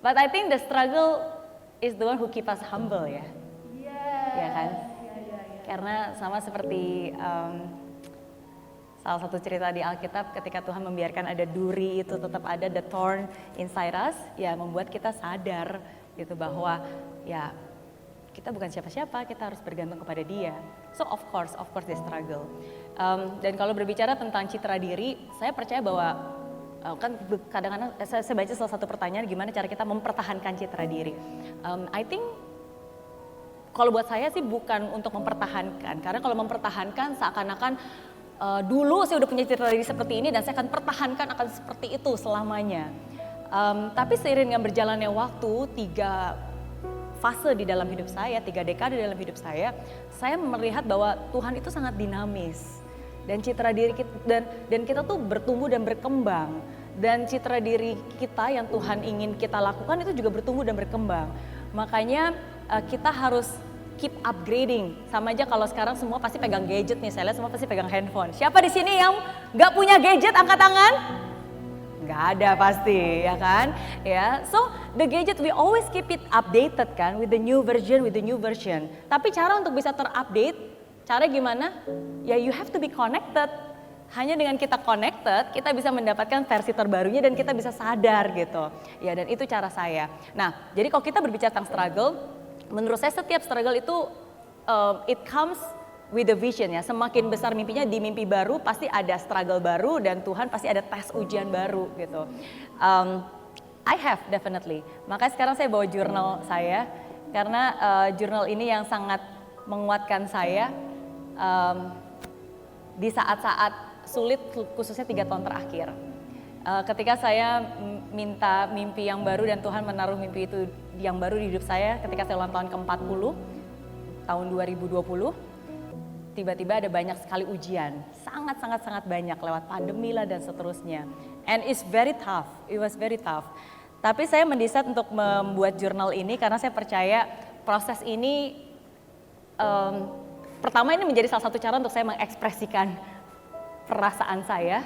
But I think the struggle is the one who keep us humble ya. Ya kan? Karena sama seperti salah satu cerita di Alkitab ketika Tuhan membiarkan ada duri itu tetap ada, the thorn inside us, ya membuat kita sadar gitu bahwa ya kita bukan siapa-siapa, kita harus bergantung kepada Dia. So of course the struggle. Dan kalau berbicara tentang citra diri, saya percaya bahwa kan kadang-kadang saya baca salah satu pertanyaan gimana cara kita mempertahankan citra diri. I think kalau buat saya sih bukan untuk mempertahankan, karena kalau mempertahankan seakan-akan dulu saya udah punya citra diri seperti ini dan saya akan pertahankan akan seperti itu selamanya. Tapi seiring dengan berjalannya waktu, 3 fase di dalam hidup saya, 3 dekade dalam hidup saya melihat bahwa Tuhan itu sangat dinamis. Dan citra diri kita, dan kita tuh bertumbuh dan berkembang. Dan citra diri kita yang Tuhan ingin kita lakukan itu juga bertumbuh dan berkembang. Makanya kita harus keep upgrading. Sama aja kalau sekarang semua pasti pegang gadget nih, saya lihat semua pasti pegang handphone. Siapa di sini yang gak punya gadget, angkat tangan? Gak ada pasti, ya kan? Ya, so the gadget we always keep it updated kan, with the new version. Tapi cara untuk bisa terupdate, cara gimana? Ya you have to be connected. Hanya dengan kita connected, kita bisa mendapatkan versi terbarunya dan kita bisa sadar gitu. Ya, dan itu cara saya. Nah, jadi kalau kita berbicara tentang struggle, menurut saya setiap struggle itu it comes with the vision ya. Semakin besar mimpinya, di mimpi baru pasti ada struggle baru dan Tuhan pasti ada tes ujian baru gitu. I have definitely. Makanya sekarang saya bawa jurnal saya karena jurnal ini yang sangat menguatkan saya di saat-saat sulit, khususnya 3 tahun terakhir. Ketika saya minta mimpi yang baru dan Tuhan menaruh mimpi itu yang baru di hidup saya ketika saya ulang tahun ke-40 tahun 2020, tiba-tiba ada banyak sekali ujian, sangat banyak lewat pandemi lah dan seterusnya. And it's very tough, it was very tough. Tapi saya mendesain untuk membuat jurnal ini karena saya percaya proses ini pertama ini menjadi salah satu cara untuk saya mengekspresikan perasaan saya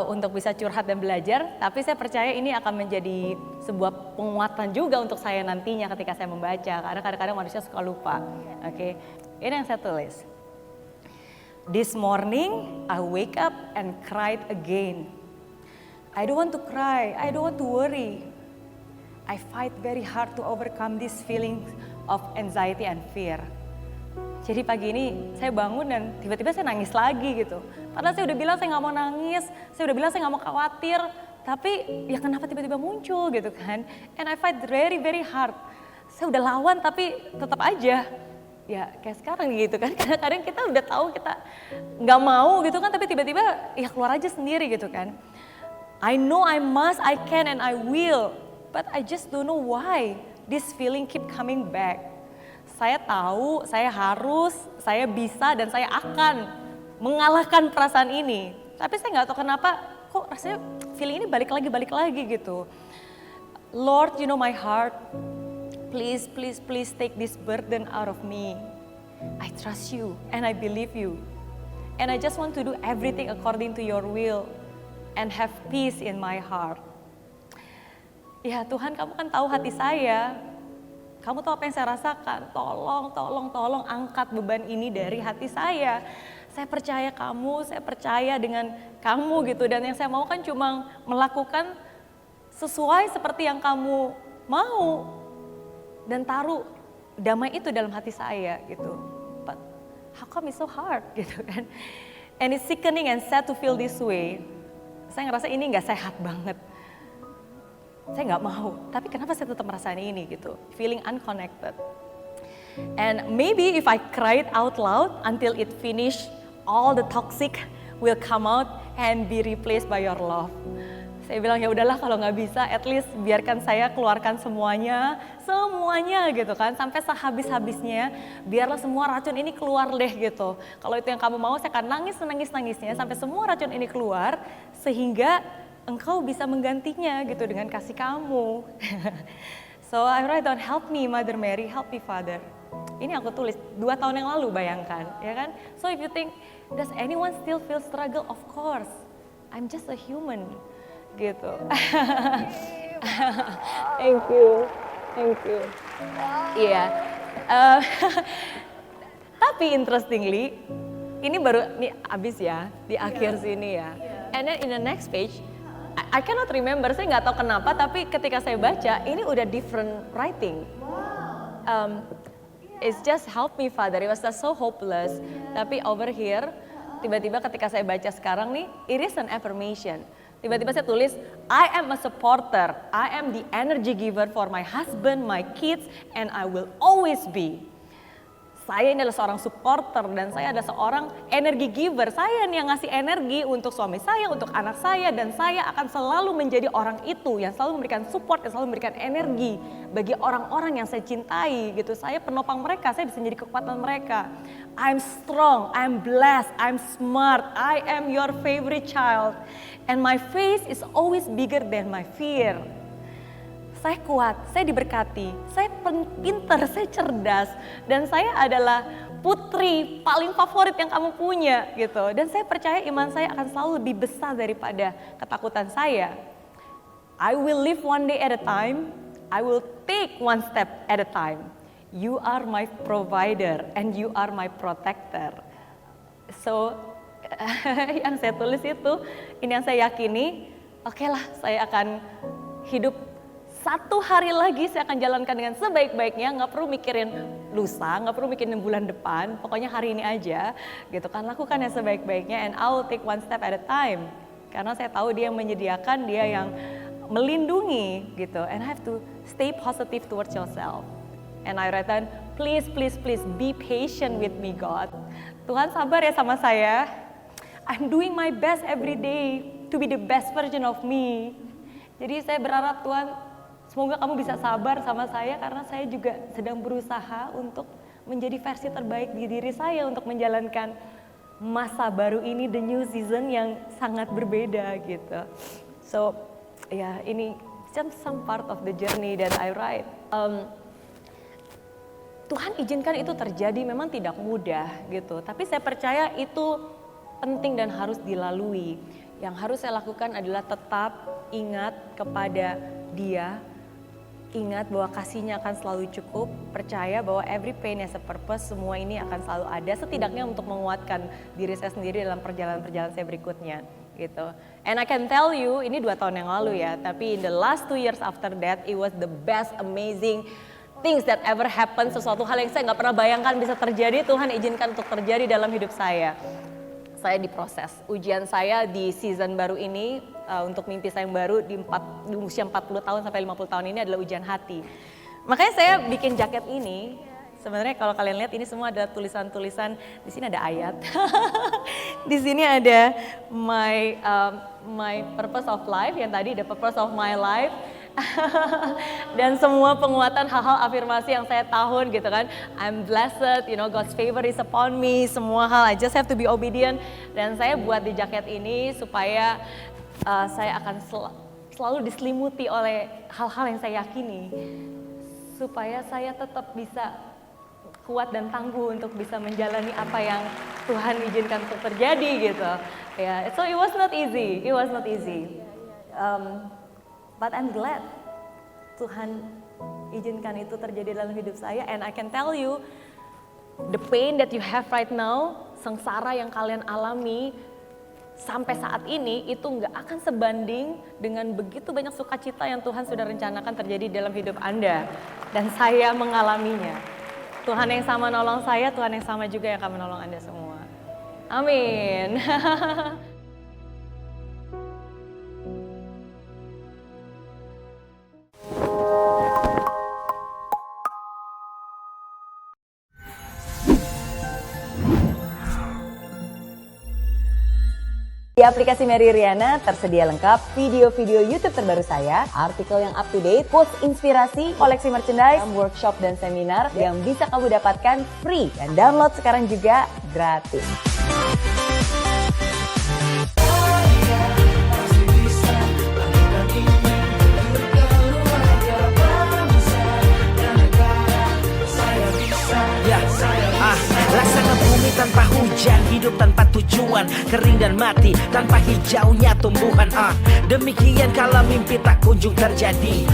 untuk bisa curhat dan belajar, tapi saya percaya ini akan menjadi sebuah penguatan juga untuk saya nantinya ketika saya membaca, karena kadang-kadang manusia suka lupa. Oke. Ini yang saya tulis. This morning I wake up and cried again. I don't want to cry, I don't want to worry. I fight very hard to overcome this feeling of anxiety and fear. Jadi pagi ini saya bangun dan tiba-tiba saya nangis lagi gitu. Padahal saya udah bilang saya nggak mau nangis, saya udah bilang saya nggak mau khawatir. Tapi ya kenapa tiba-tiba muncul gitu kan. And I fight very hard. Saya udah lawan tapi tetap aja. Ya kayak sekarang gitu kan. Kadang-kadang kita udah tahu kita nggak mau gitu kan. Tapi tiba-tiba ya keluar aja sendiri gitu kan. I know I must, I can and I will. But I just don't know why this feeling keep coming back. Saya tahu, saya harus, saya bisa dan saya akan mengalahkan perasaan ini. Tapi saya nggak tahu kenapa kok rasanya feeling ini balik lagi gitu. Lord, you know my heart. Please take this burden out of me. I trust you and I believe you. And I just want to do everything according to your will and have peace in my heart. Ya Tuhan, kamu kan tahu hati saya. Kamu tahu apa yang saya rasakan, tolong angkat beban ini dari hati saya. Saya percaya kamu, saya percaya dengan kamu gitu. Dan yang saya mau kan cuma melakukan sesuai seperti yang kamu mau. Dan taruh damai itu dalam hati saya gitu. But how come it's so hard gitu kan. And it's sickening and sad to feel this way. Saya ngerasa ini gak sehat banget. Saya nggak mau, tapi kenapa saya tetap merasakan ini gitu, feeling unconnected. And maybe if I cried out loud until it finish, all the toxic will come out and be replaced by your love. Saya bilang ya udahlah kalau nggak bisa, at least biarkan saya keluarkan semuanya gitu kan, sampai sehabis-habisnya, biarlah semua racun ini keluar deh gitu. Kalau itu yang kamu mau, saya akan nangis-nangisnya sampai semua racun ini keluar, sehingga Engkau bisa menggantinya gitu dengan kasih kamu. So I write down, help me Mother Mary, help me Father. Ini aku tulis 2 tahun yang lalu, bayangkan, ya kan? So if you think, does anyone still feel struggle? Of course, I'm just a human, gitu. Thank you, thank you. Iya. Tapi interestingly, ini baru nih abis ya di akhir sini ya. And then in the next page, I cannot remember. Saya nggak tahu kenapa. Tapi ketika saya baca, ini udah different writing. It's just help me Father. It was just so hopeless. Tapi over here, tiba-tiba ketika saya baca sekarang nih, it is an affirmation. Tiba-tiba saya tulis, I am a supporter. I am the energy giver for my husband, my kids, and I will always be. Saya ini adalah seorang supporter dan saya adalah seorang energy giver. Saya yang ngasih energi untuk suami saya, untuk anak saya, dan saya akan selalu menjadi orang itu yang selalu memberikan support, yang selalu memberikan energi bagi orang-orang yang saya cintai gitu. Saya penopang mereka, saya bisa menjadi kekuatan mereka. I'm strong, I'm blessed, I'm smart, I am your favorite child. And my faith is always bigger than my fear. Saya kuat, saya diberkati, saya pintar, saya cerdas, dan saya adalah putri paling favorit yang kamu punya gitu. Dan saya percaya iman saya akan selalu lebih besar daripada ketakutan saya. I will live one day at a time, I will take one step at a time. You are my provider and you are my protector. So yang saya tulis itu, ini yang saya yakini, oke lah saya akan hidup. Satu hari lagi saya akan jalankan dengan sebaik-baiknya, nggak perlu mikirin lusa, nggak perlu mikirin bulan depan, pokoknya hari ini aja, gitu kan, lakukan yang sebaik-baiknya, and I will take one step at a time, karena saya tahu dia yang menyediakan, dia yang melindungi, gitu, and I have to stay positive towards yourself, and I write down, please, please, please be patient with me God, Tuhan sabar ya sama saya, I'm doing my best every day to be the best version of me, jadi saya berharap Tuhan, semoga kamu bisa sabar sama saya karena saya juga sedang berusaha untuk menjadi versi terbaik di diri saya untuk menjalankan masa baru ini, the new season yang sangat berbeda gitu. So, ya ini just some part of the journey that I write. Tuhan izinkan itu terjadi memang tidak mudah gitu, tapi saya percaya itu penting dan harus dilalui. Yang harus saya lakukan adalah tetap ingat kepada Dia, ingat bahwa kasihnya akan selalu cukup, percaya bahwa every pain has a purpose, semua ini akan selalu ada, setidaknya untuk menguatkan diri saya sendiri dalam perjalanan-perjalanan saya berikutnya gitu. And I can tell you, ini 2 tahun yang lalu ya, tapi in the last 2 years after that, it was the best amazing things that ever happened, sesuatu hal yang saya nggak pernah bayangkan bisa terjadi, Tuhan izinkan untuk terjadi dalam hidup saya. Saya diproses, ujian saya di season baru ini, untuk mimpi saya yang baru di usia 40 tahun sampai 50 tahun ini adalah ujian hati. Makanya saya bikin jaket ini, sebenarnya kalau kalian lihat ini semua ada tulisan-tulisan, di sini ada ayat, di sini ada my purpose of life, yang tadi the purpose of my life, dan semua penguatan hal-hal afirmasi yang saya tahun gitu kan, I'm blessed, you know, God's favor is upon me, semua hal I just have to be obedient, dan saya buat di jaket ini supaya saya akan selalu diselimuti oleh hal-hal yang saya yakini, supaya saya tetap bisa kuat dan tangguh untuk bisa menjalani apa yang Tuhan izinkan untuk terjadi gitu. Ya, so it was not easy, but I'm glad Tuhan izinkan itu terjadi dalam hidup saya, and I can tell you, the pain that you have right now, sengsara yang kalian alami sampai saat ini itu nggak akan sebanding dengan begitu banyak sukacita yang Tuhan sudah rencanakan terjadi dalam hidup Anda, dan saya mengalaminya. Tuhan yang sama nolong saya, Tuhan yang sama juga yang akan menolong Anda semua. Amin. Di aplikasi Mary Riana tersedia lengkap video-video YouTube terbaru saya, artikel yang up to date, quotes inspirasi, koleksi merchandise, workshop dan seminar yang bisa kamu dapatkan free dan download sekarang juga gratis. Laksana bumi tanpa hujan, hidup tanpa tujuan, kering dan mati tanpa hijaunya tumbuhan. Demikian kalau mimpi tak kunjung terjadi.